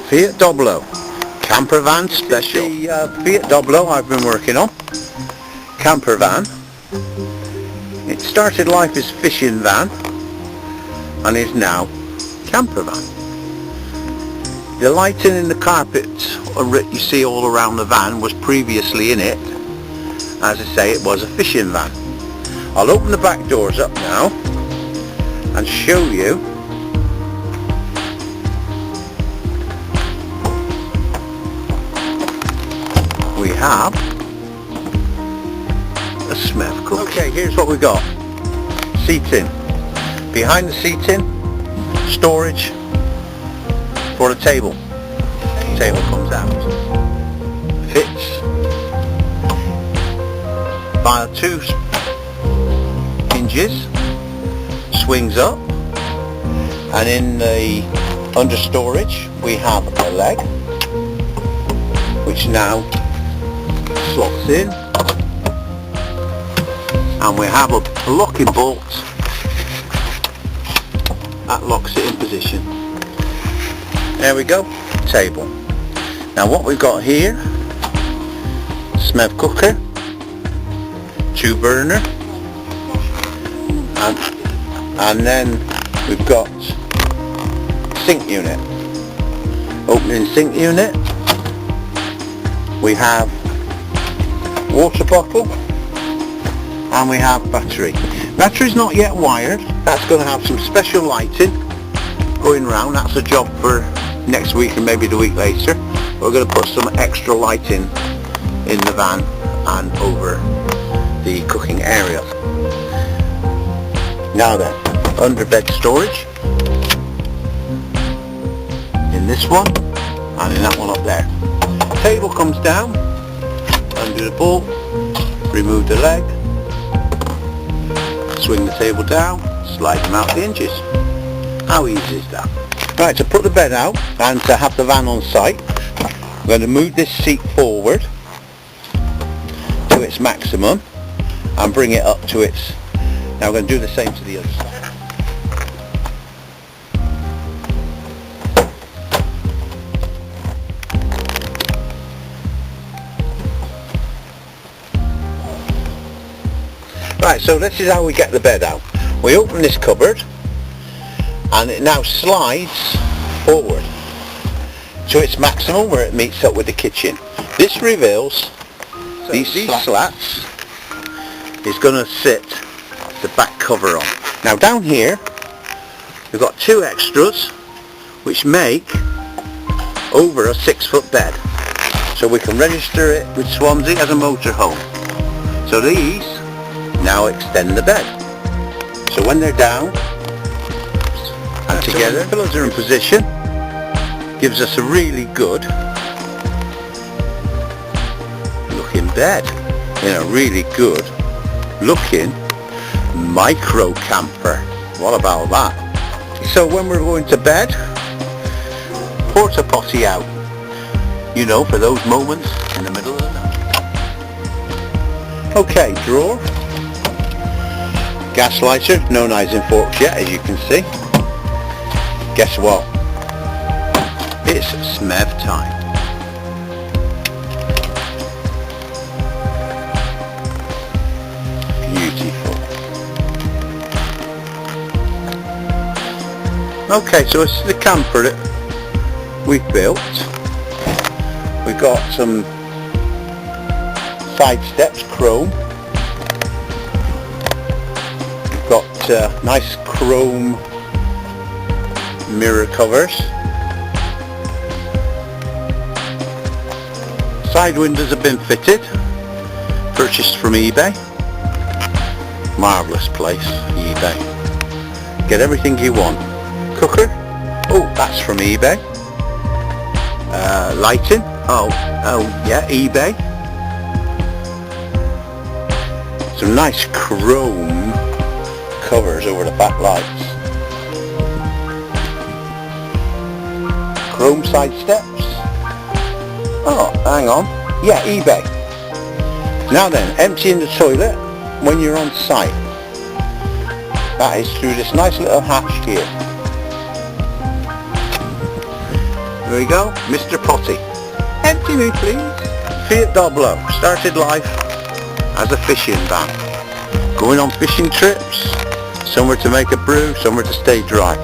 Fiat Doblo, Campervan special. The Fiat Doblo I've been working on. Campervan. It started life as fishing van and is now campervan. The lighting in the carpet you see all around the van was previously in it. As I say, it was a fishing van. I'll open the back doors up now and show you we have a SMEV cooker. Okay, here's what we got. Seating. Behind the seating, storage for the table. The table comes out. Fits via two hinges, swings up, and in the under storage we have a leg which now slots in, and we have a locking bolt that locks it in position. There we go, table. Now what we've got here, SMEV cooker, 2 burner, and then we've got sink unit. Opening sink unit, we have water bottle, and we have battery. Battery's not yet wired. That's going to have some special lighting going round. That's a job for next week and maybe the week later. We're going to put some extra lighting in the van and over the cooking area. Now then, under bed storage in this one and in that one up there. Table comes down, undo the bolt, remove the leg, swing the table down, slide them out the hinges. How easy is that? Right, to put the bed out and to have the van on site, I'm going to move this seat forward to its maximum and bring it up to its... Now I'm going to do the same to the other side. Right, so this is how we get the bed out. We open this cupboard and it now slides forward to its maximum where it meets up with the kitchen. This reveals these slats is going to sit the back cover on. Now down here we've got 2 extras which make over a 6-foot bed. So we can register it with Swansea as a motorhome. So these now extend the bed. So when they're down and together, the pillows are in position, gives us a really good looking bed in a really good looking micro camper. What about that? So when we're going to bed, porta potty out, you know, for those moments in the middle of the night. Okay, drawer. Gas lighter, no knives and forks yet, as you can see. Guess what? It's SMEV time. Beautiful. Okay, so this is the camper that we've built. We've got some side steps, chrome. Got nice chrome mirror covers. Side windows have been fitted, purchased from eBay. Marvellous place, eBay. Get everything you want. Cooker, oh, that's from eBay. Lighting, oh yeah, eBay. Some nice chrome covers over the back lights. Chrome side steps. Oh, hang on. Yeah, eBay. Now then, emptying the toilet when you're on site. That is through this nice little hatch here. There we go, Mr. Potty. Empty me please. Fiat Doblo started life as a fishing van. Going on fishing trips, somewhere to make a brew, somewhere to stay dry.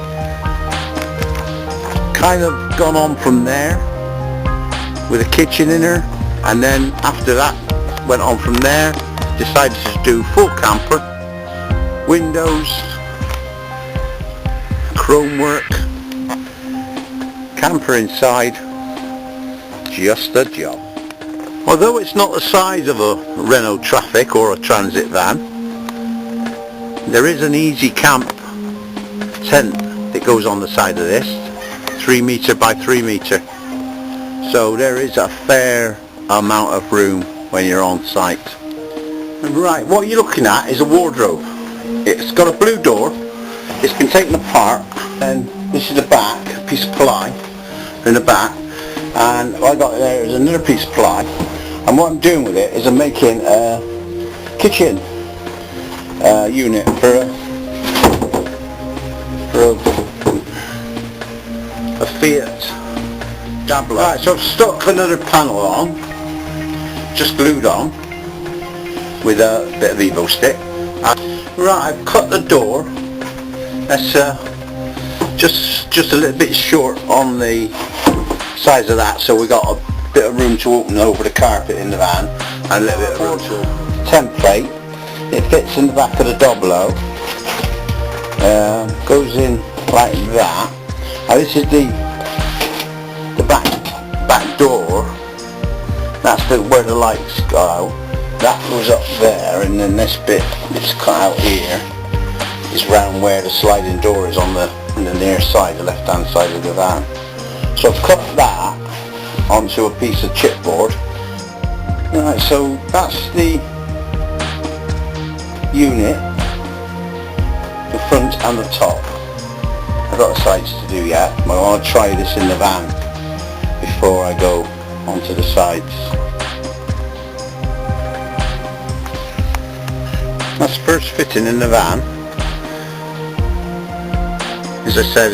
Kind of gone on from there with a kitchen in her, and then after that went on from there, decided to do full camper, windows, chrome work, camper inside, just a job. Although it's not the size of a Renault Traffic or a transit van, there is an easy camp tent that goes on the side of this, 3 metre by 3 metre. So there is a fair amount of room when you're on site. Right, what you're looking at is a wardrobe. It's got a blue door, it's been taken apart, and this is the back, a piece of ply in the back, and what I got there is another piece of ply, and what I'm doing with it is I'm making a kitchen unit for a Fiat Doblo. Right, so I've stuck another panel on, just glued on, with a bit of Evo stick. Right, I've cut the door. That's just a little bit short on the size of that, so we got a bit of room to open over the carpet in the van, and a little bit of room to template. It fits in the back of the Doblo. Goes in like that. Now this is the back door. That's where the lights go. That goes up there, and then this bit that's cut out here is round where the sliding door is on the near side, the left hand side of the van. So I've cut that onto a piece of chipboard. Right, so that's the unit, the front and the top. I've got the sides to do yet. I want to try this in the van before I go onto the sides. That's first fitting in the van. As I said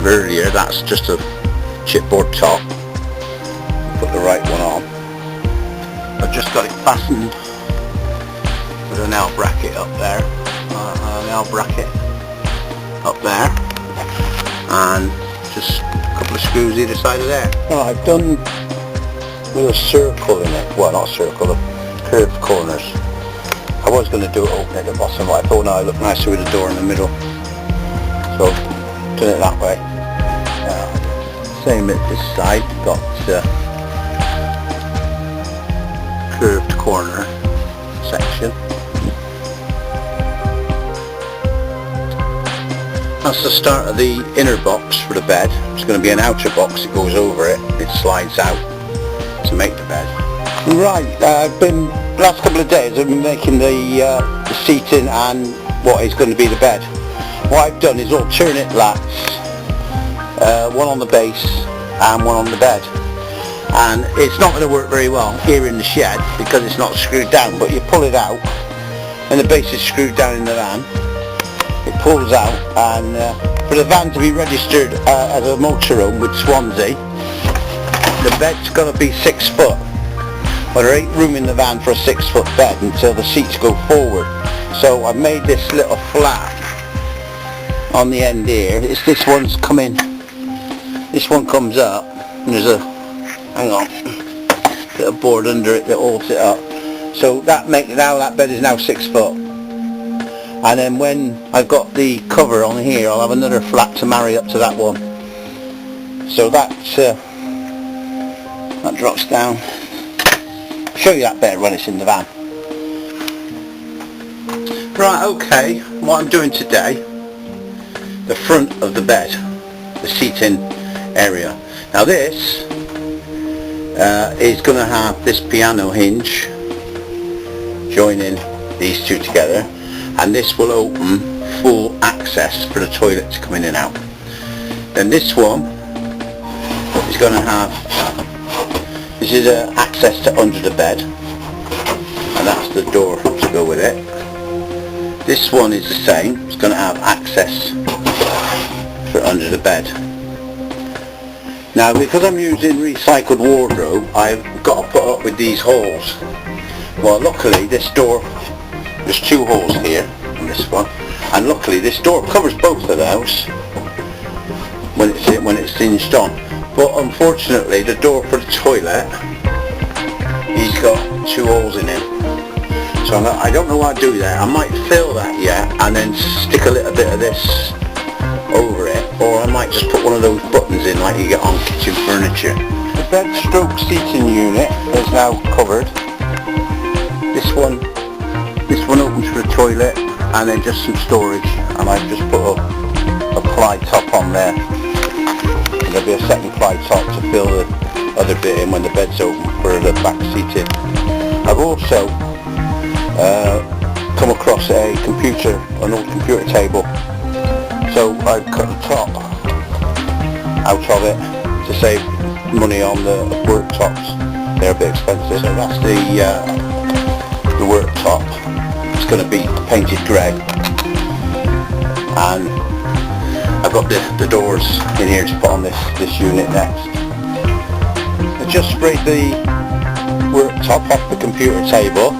earlier, that's just a chipboard top. Put the right one on. I've just got it fastened with an L bracket up there, an L bracket up there, and just a couple of screws either side of there. Oh, I've done with a circle in it. Well, not a circle, a curved corners. I was going to do it open at the bottom, but I thought no, it looked nicer with the door in the middle. So, done it that way. Same at this side, got curved corner section. That's the start of the inner box for the bed. There's going to be an outer box that goes over it. It slides out to make the bed. Right, the last couple of days I've been making the seating and what is going to be the bed. What I've done is alternate lats, one on the base and one on the bed. And it's not going to work very well here in the shed because it's not screwed down, but you pull it out and the base is screwed down in the van. It pulls out, and for the van to be registered as a motorhome with Swansea, the bed's got to be 6 foot. Well, there ain't room in the van for a 6 foot bed until the seats go forward. So I've made this little flap on the end here. This one's coming. This one comes up, and there's a little board under it that holds it up. So that that bed is now 6 foot. And then when I've got the cover on here, I'll have another flap to marry up to that one. So that drops down. I'll show you that better when it's in the van. Right, okay, what I'm doing today, the front of the bed, the seating area. Now this is going to have this piano hinge joining these two together, and this will open full access for the toilet to come in and out. Then this one is going to have, this is access to under the bed, and that's the door to go with it. This one is the same, it's going to have access for under the bed. Now because I'm using recycled wardrobe, I've got to put up with these holes. Well, luckily this door, there's 2 holes here on this one, and luckily this door covers both of those when it's hinged on. But unfortunately the door for the toilet, he's got 2 holes in it. So I don't know what to do there. I might fill that yet and then stick a little bit of this over it, or I might just put one of those buttons in like you get on kitchen furniture. The bed stroke seating unit is now covered. This one opens for the toilet and then just some storage, and I've just put a ply top on there. And there'll be a second ply top to fill the other bit in when the bed's open for the back seating. I've also come across an old computer table, so I've cut the top out of it to save money on the worktops. They're a bit expensive. So that's the worktop. It's going to be painted grey, and I've got the doors in here to put on this unit next. I just sprayed the worktop off the computer table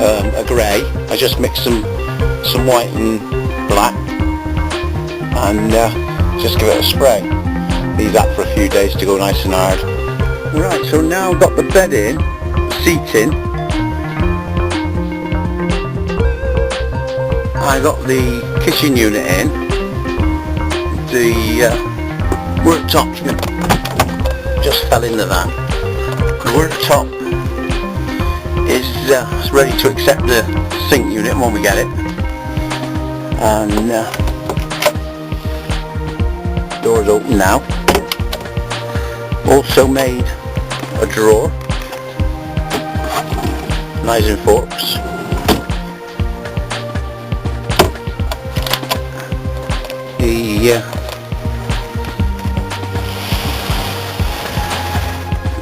a grey. I just mixed some white and black and just give it a spray. Leave that for a few days to go nice and hard. Right, so now I've got the bed in, seating. I got the kitchen unit in. The worktop just fell into that. The worktop is ready to accept the sink unit when we get it. And door's open now. Also made a drawer, knives and forks. The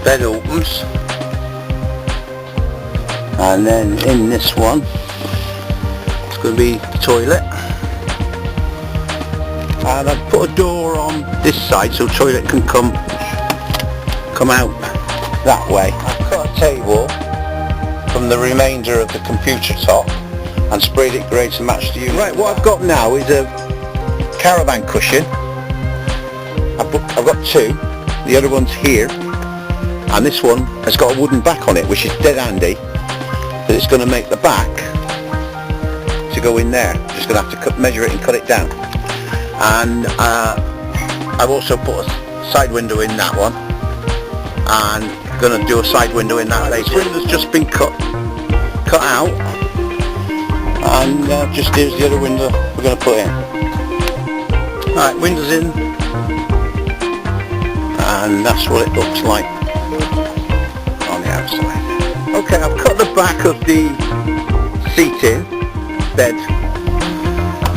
bed opens, and then in this one it's going to be the toilet, and I've put a door on this side so the toilet can come out that way. I've got a table from the remainder of the computer top and sprayed it grey to match the unit. Right, what I've got now is a caravan cushion. I've got 2. The other one's here, and this one has got a wooden back on it, which is dead handy, but it's going to make the back to go in there. Just going to have to measure it and cut it down. And I've also put a side window in that one, and going to do a side window in that later. This window's just been cut out, and just here's the other window we're going to put in. Right, windows in, and that's what it looks like on the outside. Okay, I've cut the back of the seating bed,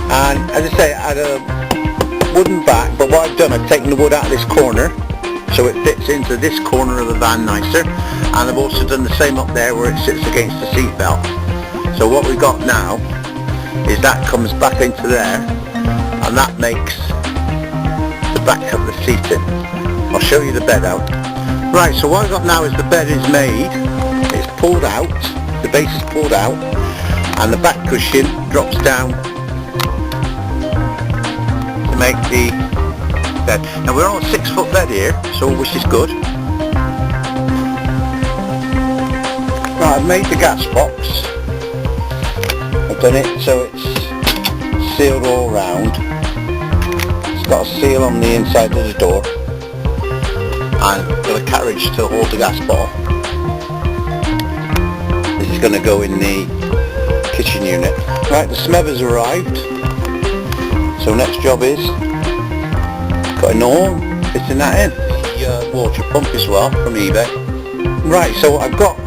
and as I say, I had a wooden back, but what I've done, I've taken the wood out of this corner so it fits into this corner of the van nicer, and I've also done the same up there where it sits against the seat belt. So what we've got now is that comes back into there, and that makes the back of the seating. I'll show you the bed out. Right, so what I've got now is the bed is made, it's pulled out, the base is pulled out, and the back cushion drops down to make the bed. Now we're on a 6-foot bed here, so which is good. Right, I've made the gas box. I've done it so it's sealed all round. It's got a seal on the inside of the door, and got a carriage to hold the gas bottle. This is going to go in the kitchen unit. Right, the smeb has arrived, so next job is putting on, fitting that in. The water pump as well from eBay. Right, so I've got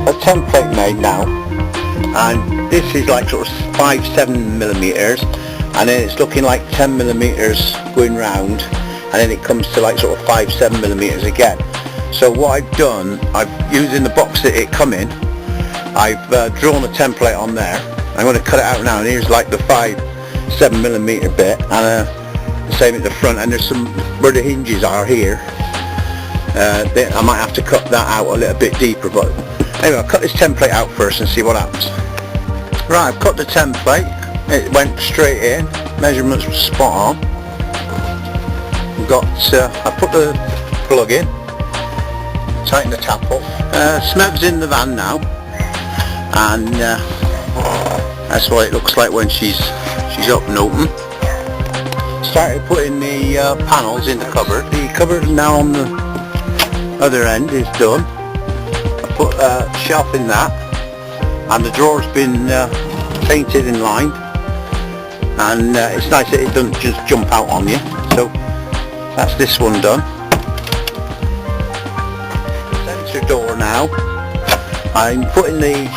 a template made now, and this is like sort of 5-7 millimeters, and then it's looking like 10 millimeters going round, and then it comes to like sort of 5-7 millimeters again. So what I've done, using the box that it come in, I've drawn a template on there. I'm going to cut it out now, and here's like the 5-7 millimeter bit, and same at the front, and there's some where the hinges are here. I might have to cut that out a little bit deeper, but anyway, I'll cut this template out first and see what happens. Right, I've cut the template. It went straight in. Measurements were spot on. I put the plug in, tighten the tap up. Smeb's in the van now, and that's what it looks like when she's up and open. Started putting the panels in the cupboard. The cupboard now on the other end is done. I put a shelf in that, and the drawer's been painted in line, and it's nice that it doesn't just jump out on you. So that's this one done. Sensor door now. I'm putting the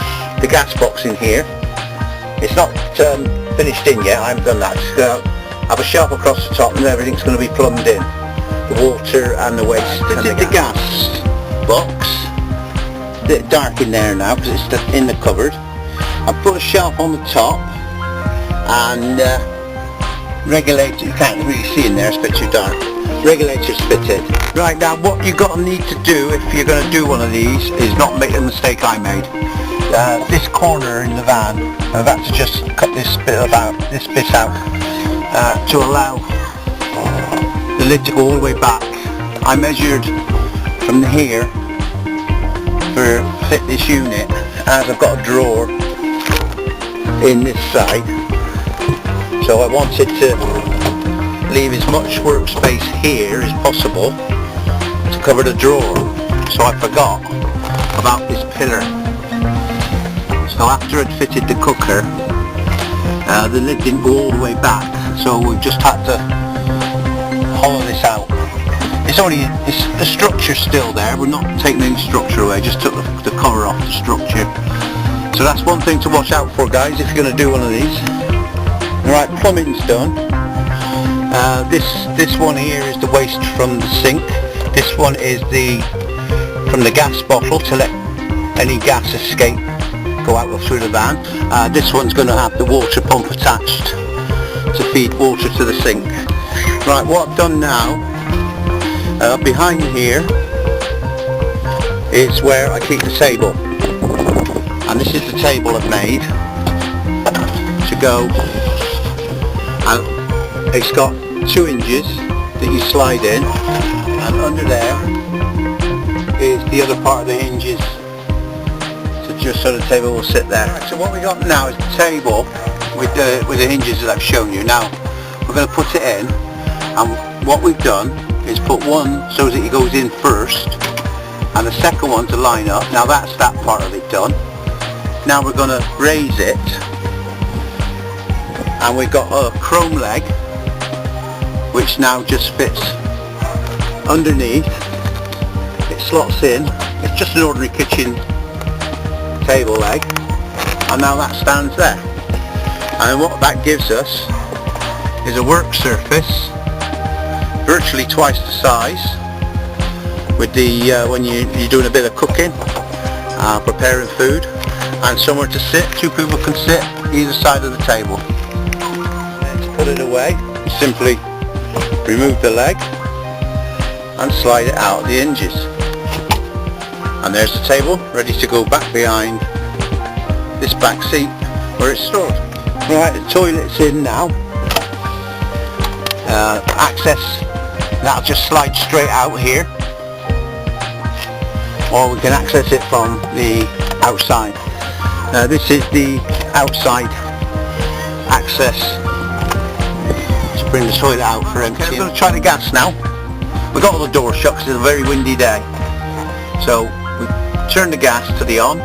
gas box in here. It's not finished in yet, I haven't done that. I have a shelf across the top and everything's going to be plumbed in. The water and the waste. This is the gas box. It's a bit dark in there now because it's in the cupboard. I've put a shelf on the top and regulator, you can't really see in there, it's a bit too dark. Regulator's fitted. Right, now what you're going to need to do if you're going to do one of these is not make the mistake I made. This corner in the van, I've had to just cut this bit out to allow the lid to go all the way back. I measured from here for fit this unit, as I've got a drawer in this side, so I wanted to leave as much workspace here as possible to cover the drawer, so I forgot about this pillar. So after I'd fitted the cooker, the lid didn't go all the way back, so we just had to hollow this out. The structure's still there, we're not taking any structure away, just took the cover off the structure. So that's one thing to watch out for, guys, if you're going to do one of these. Alright, plumbing's done. This one here is the waste from the sink. This one is from the gas bottle to let any gas escape, go out through the van. This one's going to have the water pump attached to feed water to the sink. Right, what I've done now, behind here is where I keep the table, and this is the table I've made to go, and it's got 2 hinges that you slide in, and under there is the other part of the hinges, so just so the table will sit there. Right, so what we got now is the table with the hinges that I've shown you. Now we're going to put it in, and what we've done is put one so that it goes in first, and the second one to line up. Now that's that part of it done. Now we're going to raise it, and we've got a chrome leg which now just fits underneath. It slots in. It's just an ordinary kitchen table leg, and now that stands there. And what that gives us is a work surface virtually twice the size, with the when you're doing a bit of cooking, preparing food, and somewhere to sit. 2 people can sit either side of the table. And to put it away, you simply remove the leg and slide it out of the hinges, and there's the table ready to go back behind this back seat where it's stored. Right, the toilet's in now. Access, that'll just slide straight out here, or we can access it from the outside. This is the outside access to bring the toilet out for emptying. Okay, I'm going to try the gas now. We've got all the doors shut because it's a very windy day. So we turn the gas to the on,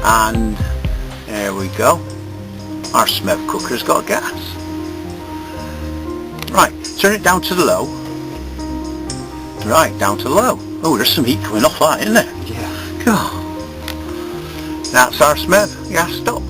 and there we go. Our Smeb cooker's got gas. Right, turn it down to the low. Right, down to low. Oh, there's some heat coming off that, isn't there? Yeah. God. That's our Smeb gassed up.